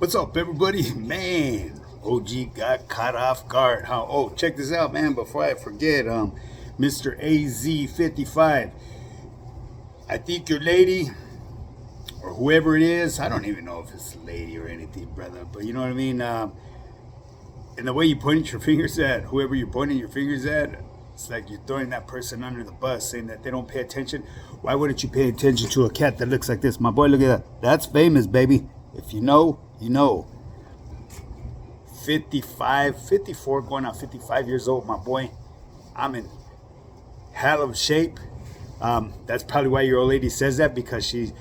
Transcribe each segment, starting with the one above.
What's up, everybody? Man, OG got caught off guard. Huh? Oh, check this out, man. Before I forget, Mr. AZ55. I think your lady or whoever it is, I don't even know if it's a lady or anything, brother, but you know what I mean. And the way you point your fingers at whoever you're pointing your fingers at, it's like you're throwing that person under the bus, saying that they don't pay attention. Why wouldn't you pay attention to a cat that looks like this? My boy, look at that. That's famous, baby. If you know, you know. 55, 54, going on 55 years old, my boy. I'm in hell of shape. That's probably why your old lady says that, because she's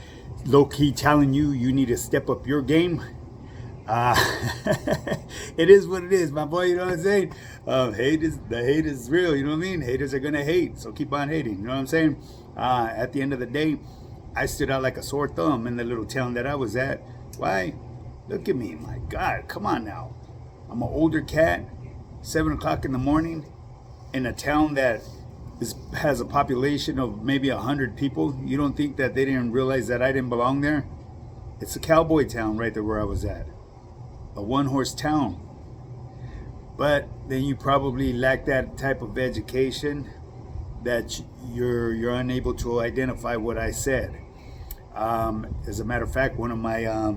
low-key telling you you need to step up your game. Uh, it is what it is, my boy. You know what I'm saying? The hate is real. You know what I mean? Haters are gonna hate, so keep on hating. You know what I'm saying? At the end of the day, I stood out like a sore thumb in the little town that I was at. Why? Look at me, my God! Come on now. I'm an older cat, 7 o'clock in the morning, in a town that has a population of maybe 100 people. You don't think that they didn't realize that I didn't belong there? It's a cowboy town right there where I was at. A one-horse town. But then you probably lack that type of education that you're unable to identify what I said. As a matter of fact, one of my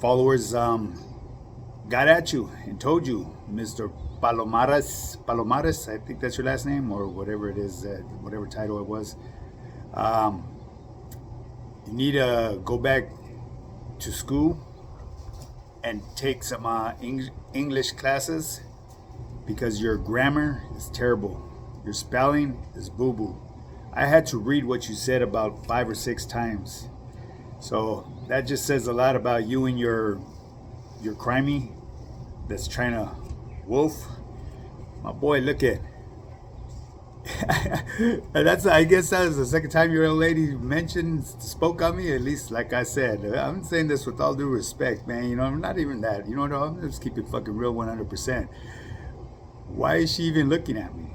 followers got at you and told you, Mr. Palomares, I think that's your last name, or whatever it is, whatever title it was. You need to go back to school and take some English classes, because your grammar is terrible. Your spelling is boo-boo. I had to read what you said about 5 or 6 times. So that just says a lot about you and your crimey that's trying to wolf. My boy, look at I guess that was the second time your old lady spoke on me. At least, like I said, I'm saying this with all due respect, man. You know, I'm not even that. You know what? I'm just keep it fucking real, 100%. Why is she even looking at me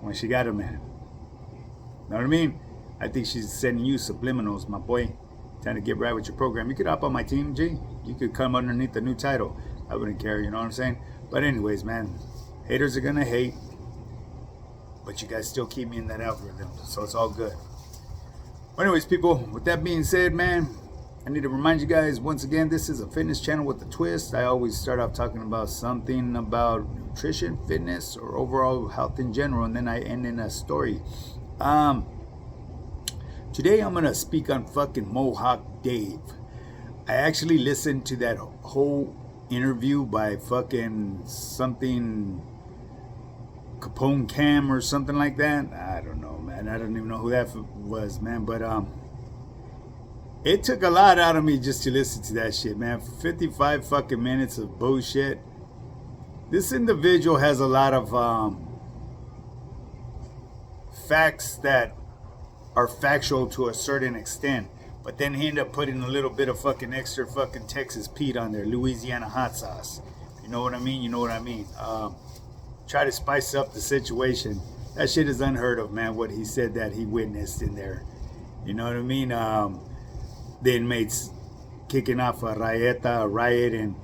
when she got a man? Know what I mean? I think she's sending you subliminals, my boy, trying to get right with your program. You could hop on my team, G. You could come underneath the new title. I wouldn't care. You know what I'm saying? But anyways, man, haters are gonna hate. But you guys still keep me in that algorithm, so it's all good. Well, anyways, people, with that being said, man, I need to remind you guys, once again, this is a fitness channel with a twist. I always start off talking about something about nutrition, fitness, or overall health in general, and then I end in a story. Today I'm going to speak on fucking Mohawk Dave. I actually listened to that whole interview by fucking something... Capone Cam or something like that. I don't know, man. I don't even know who that was, man. But it took a lot out of me just to listen to that shit, man. 55 fucking minutes of bullshit. This individual has a lot of facts that are factual to a certain extent, but then he ended up putting a little bit of fucking extra fucking Texas Pete on there, Louisiana hot sauce. You know what I mean? You know what I mean? Try to spice up the situation. That shit is unheard of, man, what he said that he witnessed in there. You know what I mean? The inmates kicking off a riot, and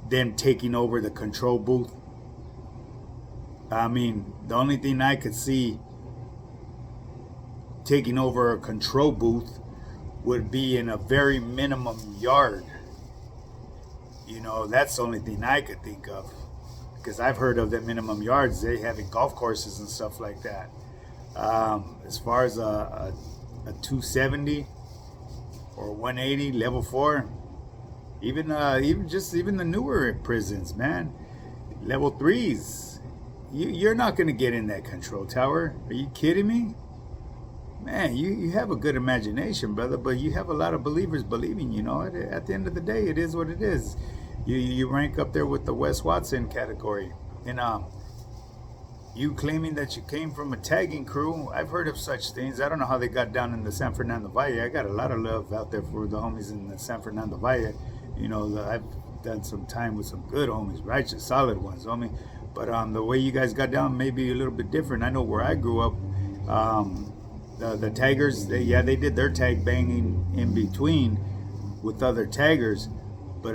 them taking over the control booth. I mean, the only thing I could see taking over a control booth would be in a very minimum yard. You know, that's the only thing I could think of. Because I've heard of the minimum yards they have in golf courses and stuff like that. As far as a 270 or 180 level 4, even the newer prisons, man, level 3s, you're not gonna get in that control tower. Are you kidding me? Man, you have a good imagination, brother, but you have a lot of believers believing. You know, at the end of the day, it is what it is. You rank up there with the Wes Watson category. And you claiming that you came from a tagging crew, I've heard of such things. I don't know how they got down in the San Fernando Valle. I got a lot of love out there for the homies in the San Fernando Valle. You know, I've done some time with some good homies, righteous, solid ones, homie. But the way you guys got down may be a little bit different. I know where I grew up, the taggers, they did their tag banging in between with other taggers. But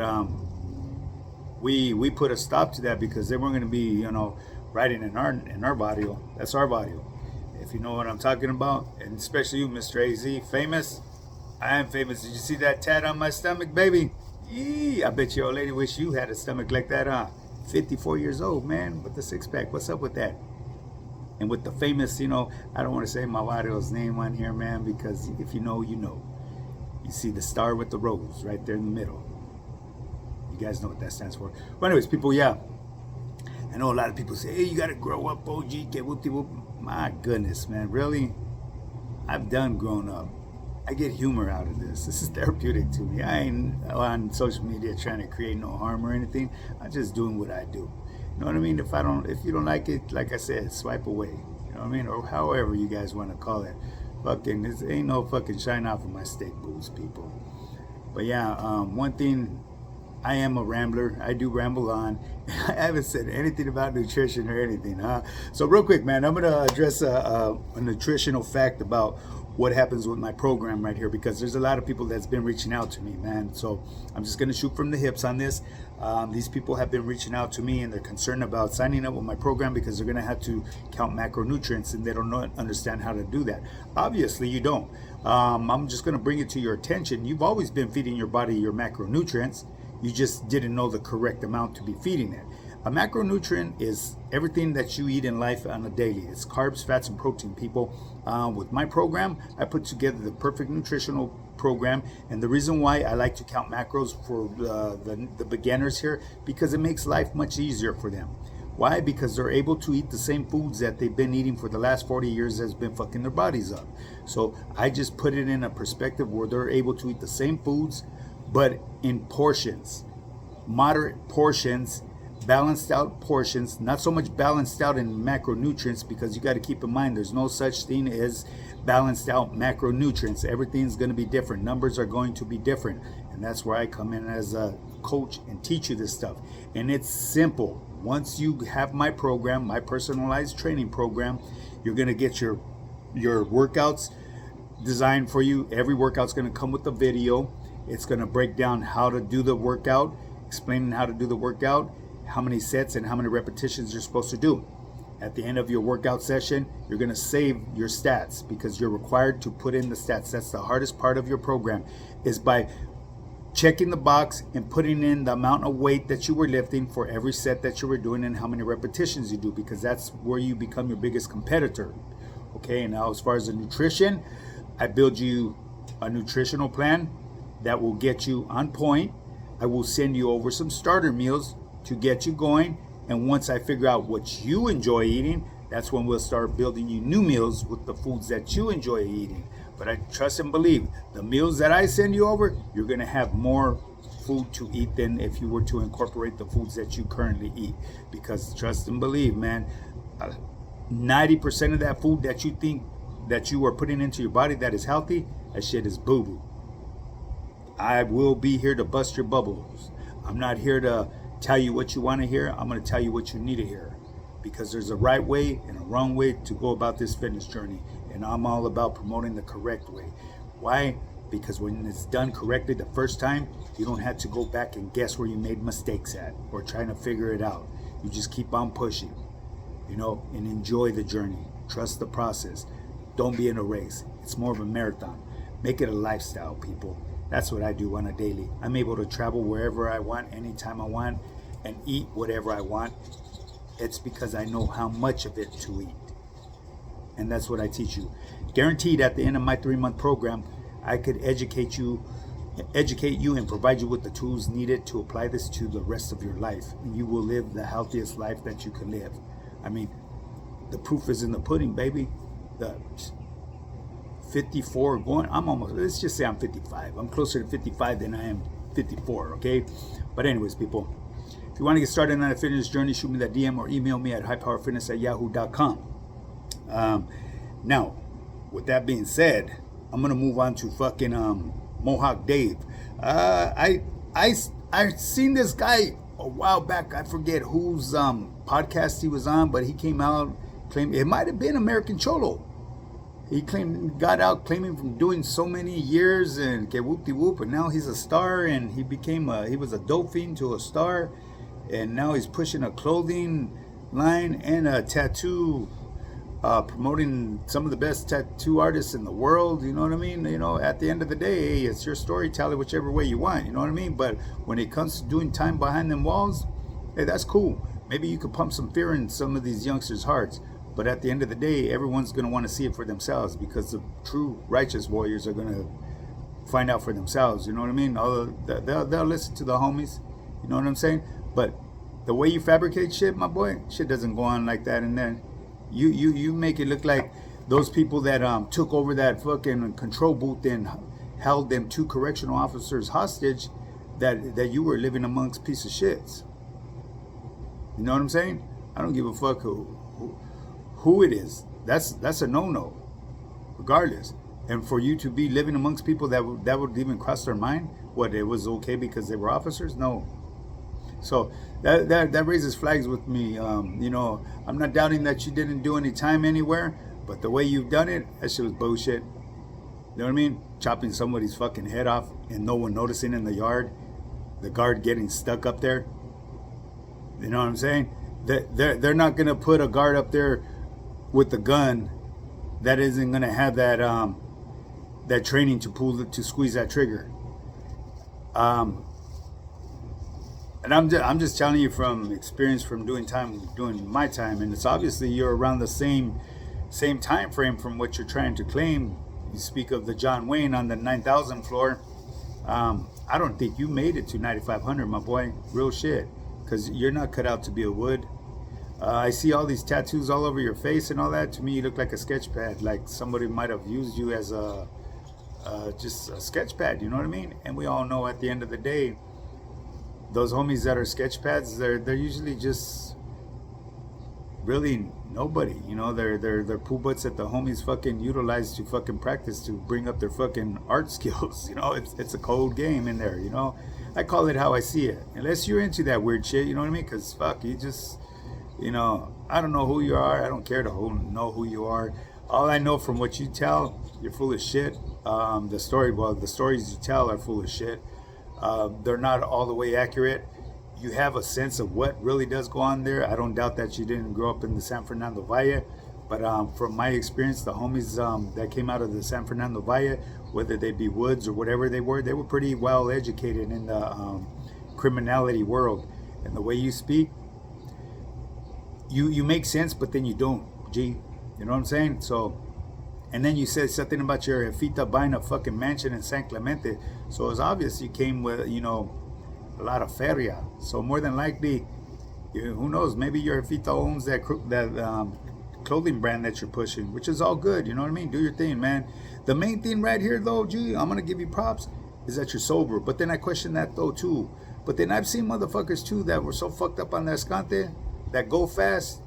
we put a stop to that because they weren't going to be, riding in our barrio. That's our barrio. If you know what I'm talking about, and especially you, Mr. AZ, famous. I am famous. Did you see that tat on my stomach, baby? Yee, I bet your old lady wish you had a stomach like that, huh? 54 years old, man, with the six pack. What's up with that? And with the famous, I don't want to say my barrio's name on here, man, because if you know, you know. You see the star with the rose right there in the middle. You guys know what that stands for. But anyways, people, yeah. I know a lot of people say, hey, you got to grow up, OG, que whoopty whoop. My goodness, man, really? I've done grown up. I get humor out of this. This is therapeutic to me. I ain't on social media trying to create no harm or anything. I'm just doing what I do. You know what I mean? If you don't like it, like I said, swipe away. You know what I mean? Or however you guys want to call it. Fucking, this ain't no fucking shine off of my steak boots, people. But yeah, one thing, I am a rambler. I do ramble on. I haven't said anything about nutrition or anything, huh? So real quick, man, I'm gonna address a nutritional fact about what happens with my program right here, because there's a lot of people that's been reaching out to me, man. So I'm just gonna shoot from the hips on this. These people have been reaching out to me and they're concerned about signing up with my program because they're gonna have to count macronutrients and they don't understand how to do that. Obviously you don't. I'm just gonna bring it to your attention. You've always been feeding your body your macronutrients. You just didn't know the correct amount to be feeding it. A macronutrient is everything that you eat in life on a daily. It's carbs, fats, and protein, people. With my program, I put together the perfect nutritional program. And the reason why I like to count macros for the beginners here, because it makes life much easier for them. Why? Because they're able to eat the same foods that they've been eating for the last 40 years that's been fucking their bodies up. So I just put it in a perspective where they're able to eat the same foods, but in portions, moderate portions, balanced out portions, not so much balanced out in macronutrients, because you got to keep in mind there's no such thing as balanced out macronutrients. Everything's going to be different. Numbers are going to be different. And that's where I come in as a coach and teach you this stuff. And it's simple. Once you have my program, my personalized training program, you're going to get your workouts designed for you. Every workout's going to come with a video. It's going to break down how to do the workout, explaining how to do the workout, how many sets and how many repetitions you're supposed to do. At the end of your workout session, you're going to save your stats because you're required to put in the stats. That's the hardest part of your program, is by checking the box and putting in the amount of weight that you were lifting for every set that you were doing and how many repetitions you do, because that's where you become your biggest competitor. Okay, and now as far as the nutrition, I build you a nutritional plan that will get you on point. I will send you over some starter meals to get you going. And once I figure out what you enjoy eating, that's when we'll start building you new meals with the foods that you enjoy eating. But I trust and believe the meals that I send you over, you're going to have more food to eat than if you were to incorporate the foods that you currently eat. Because trust and believe, man, 90% of that food that you think that you are putting into your body that is healthy, that shit is boo-boo. I will be here to bust your bubbles. I'm not here to tell you what you want to hear. I'm going to tell you what you need to hear, because there's a right way and a wrong way to go about this fitness journey, and I'm all about promoting the correct way. Why? Because when it's done correctly the first time, you don't have to go back and guess where you made mistakes at or trying to figure it out. You just keep on pushing, and enjoy the journey. Trust the process. Don't be in a race. It's more of a marathon. Make it a lifestyle, people. That's what I do on a daily. I'm able to travel wherever I want, anytime I want, and eat whatever I want. It's because I know how much of it to eat. And that's what I teach you. Guaranteed at the end of my 3-month program, I could educate you and provide you with the tools needed to apply this to the rest of your life. And you will live the healthiest life that you can live. I mean, the proof is in the pudding, baby. The 54 let's just say I'm 55. I'm closer to 55 than I am 54, okay? But anyways, people, if you want to get started on a fitness journey, shoot me that DM or email me at highpowerfitness@yahoo.com. Now, with that being said, I'm going to move on to fucking Mohawk Dave. I seen this guy a while back. I forget whose podcast he was on, but he came out, claimed it might have been American Cholo. he got out claiming from doing so many years and get whoop de whoop, and now he's a star, and he was a dope fiend to a star, and now he's pushing a clothing line and a tattoo, promoting some of the best tattoo artists in the world. You know what I mean? At the end of the day, hey, it's your story, tell it whichever way you want. You know what I mean? But when it comes to doing time behind them walls, hey, that's cool. Maybe you could pump some fear in some of these youngsters' hearts. But at the end of the day, everyone's going to want to see it for themselves, because the true righteous warriors are going to find out for themselves. You know what I mean? They'll listen to the homies. You know what I'm saying? But the way you fabricate shit, my boy, shit doesn't go on like that. And then you make it look like those people that took over that fucking control booth and held them 2 correctional officers hostage, that you were living amongst piece of shits. You know what I'm saying? I don't give a fuck who it is. That's a no-no, regardless. And for you to be living amongst people that would even cross their mind, what, it was okay because they were officers? No. So that raises flags with me. I'm not doubting that you didn't do any time anywhere, but the way you've done it, that shit was bullshit. You know what I mean? Chopping somebody's fucking head off and no one noticing in the yard, the guard getting stuck up there. You know what I'm saying? They're not gonna put a guard up there with the gun that isn't gonna have that training to squeeze that trigger. And I'm just telling you from experience, from doing my time, and it's obviously you're around the same time frame from what you're trying to claim. You speak of the John Wayne on the 9,000 floor. I don't think you made it to 9,500, my boy. Real shit, because you're not cut out to be a wood. I see all these tattoos all over your face and all that. To me, you look like a sketch pad, like somebody might have used you as just a sketch pad. You know what I mean? And we all know at the end of the day, those homies that are sketch pads, they're usually just really nobody. They're poo butts that the homies fucking utilize to fucking practice to bring up their fucking art skills. It's a cold game in there. I call it how I see it. Unless you're into that weird shit, you know what I mean? Because fuck, you just, I don't know who you are. I don't care to know who you are. All I know from what you tell, you're full of shit. The stories you tell are full of shit. They're not all the way accurate. You have a sense of what really does go on there. I don't doubt that you didn't grow up in the San Fernando Valle, but from my experience, the homies that came out of the San Fernando Valle, whether they be woods or whatever they were pretty well educated in the criminality world. And the way you speak, you make sense, but then you don't, G. You know what I'm saying? So, and then you said something about your jefita buying a fucking mansion in San Clemente. So it's obvious you came with, a lot of feria. So more than likely, who knows, maybe your jefita owns that clothing brand that you're pushing, which is all good. You know what I mean? Do your thing, man. The main thing right here, though, G, I'm going to give you props, is that you're sober. But then I question that, though, too. But then I've seen motherfuckers, too, that were so fucked up on the Escante, that go fast,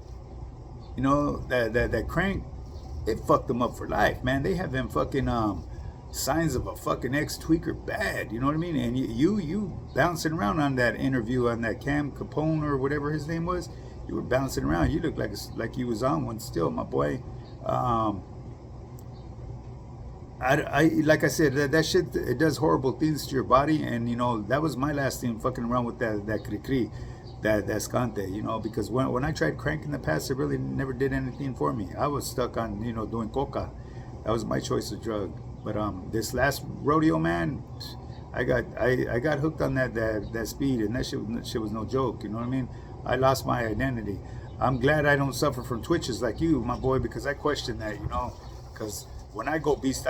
that crank. It fucked them up for life, man. They have them fucking signs of a fucking ex-tweaker bad, you know what I mean? And you bouncing around on that interview on that Cam Capone or whatever his name was. You were bouncing around. You look like you was on one still, my boy. I like I said, that shit, it does horrible things to your body. And that was my last thing, fucking around with that cri-cri, that Escante, because when I tried crank in the past, it really never did anything for me. I was stuck on doing coca. That was my choice of drug. But this last rodeo, man, I got hooked on that speed, and that shit was no joke. You know what I mean? I lost my identity. I'm glad I don't suffer from twitches like you, my boy, because I question that. Because when I go beast,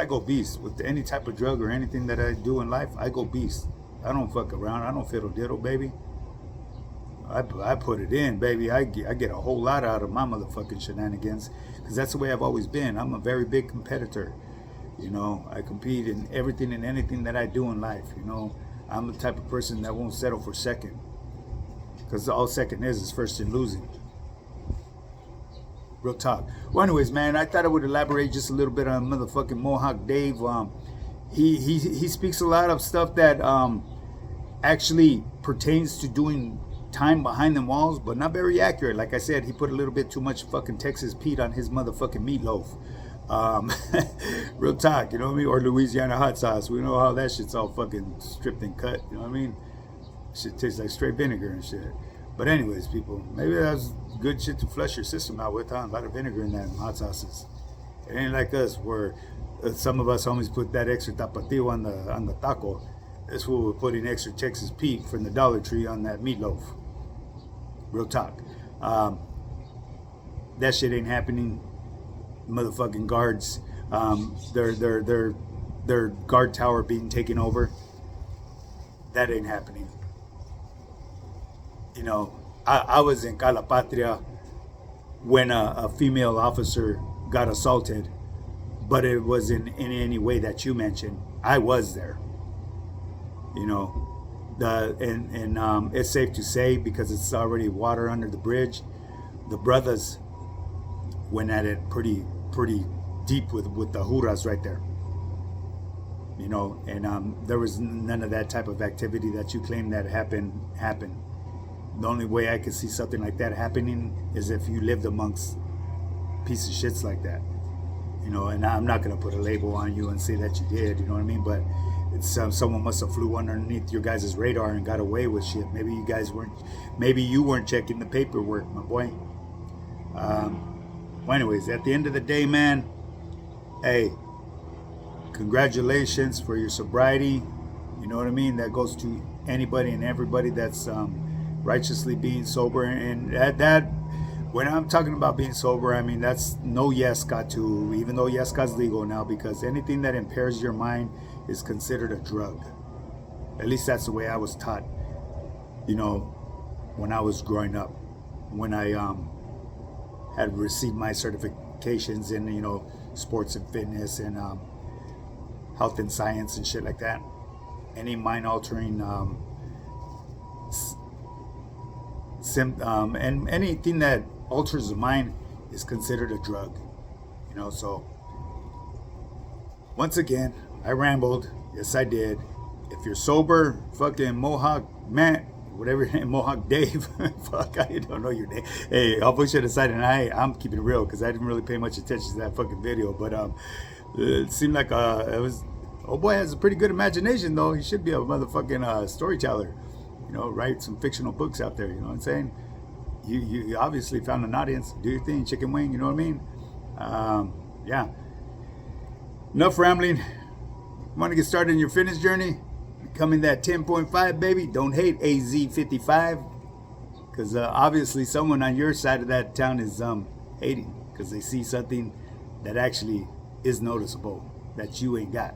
with any type of drug or anything that I do in life. I go beast. I don't fuck around. I don't fiddle diddle, baby. I put it in, baby. I get a whole lot out of my motherfucking shenanigans, because that's the way I've always been. I'm a very big competitor. I compete in everything and anything that I do in life. I'm the type of person that won't settle for second, because all second is first in losing. Real talk. Well, anyways, man, I thought I would elaborate just a little bit on motherfucking Mohawk Dave. He speaks a lot of stuff that actually pertains to doing time behind them walls, but not very accurate. Like I said, he put a little bit too much fucking Texas Pete on his motherfucking meatloaf. Real talk, you know what I mean? Or Louisiana hot sauce. We know how that shit's all fucking stripped and cut, you know what I mean? Shit tastes like straight vinegar and shit. But anyways, people, maybe that's good shit to flush your system out with, huh? A lot of vinegar in that hot sauces. It ain't like us where some of us homies put that extra tapatio on the taco. This fool we're putting extra Texas Pete from the Dollar Tree on that meatloaf. Real talk. That shit ain't happening. Motherfucking guards, their guard tower being taken over. That ain't happening. You know, I was in Calapatria when a female officer got assaulted, but it wasn't in any way that you mentioned. I was there. You know, it's safe to say, because it's already water under the bridge, the brothers went at it pretty deep with the juras right there. You know, and there was none of that type of activity that you claim that happened. The only way I could see something like that happening is if you lived amongst pieces of shits like that. You know, and I'm not gonna put a label on you and say that you did. You know what I mean? But it's someone must have flew underneath your guys' radar and got away with shit. Maybe you weren't checking the paperwork, my boy. Well, anyways, at the end of the day, man, hey, congratulations for your sobriety. You know what I mean? That goes to anybody and everybody that's righteously being sober. And that when I'm talking about being sober, I mean that's no Yesca too, even though Yesca's legal now, because anything that impairs your mind is considered a drug. At least that's the way I was taught, you know, when I was growing up. When I had received my certifications in, you know, sports and fitness and health and science and shit like that. Any mind altering and anything that alters the mind is considered a drug, you know. So once again, I rambled. Yes, I did. If you're sober, fucking Mohawk Matt, whatever your name, Mohawk Dave, fuck, I don't know your name. Hey, I'll push it aside, and I'm keeping it real because I didn't really pay much attention to that fucking video. But it seemed like it was. Oh boy has a pretty good imagination, though. He should be a motherfucking storyteller. You know, write some fictional books out there. You know what I'm saying? You obviously found an audience. Do your thing, chicken wing. You know what I mean? Yeah. Enough rambling. Want to get started in your fitness journey? Becoming that 10.5, baby. Don't hate AZ55, because obviously someone on your side of that town is hating because they see something that actually is noticeable that you ain't got.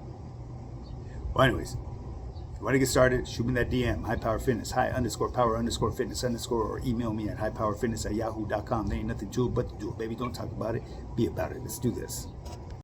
Well, anyways, if you want to get started, shoot me that DM, High Power Fitness, high_power_fitness_, or email me at highpowerfitness@yahoo.com. There ain't nothing to it but to do it, baby. Don't talk about it. Be about it. Let's do this.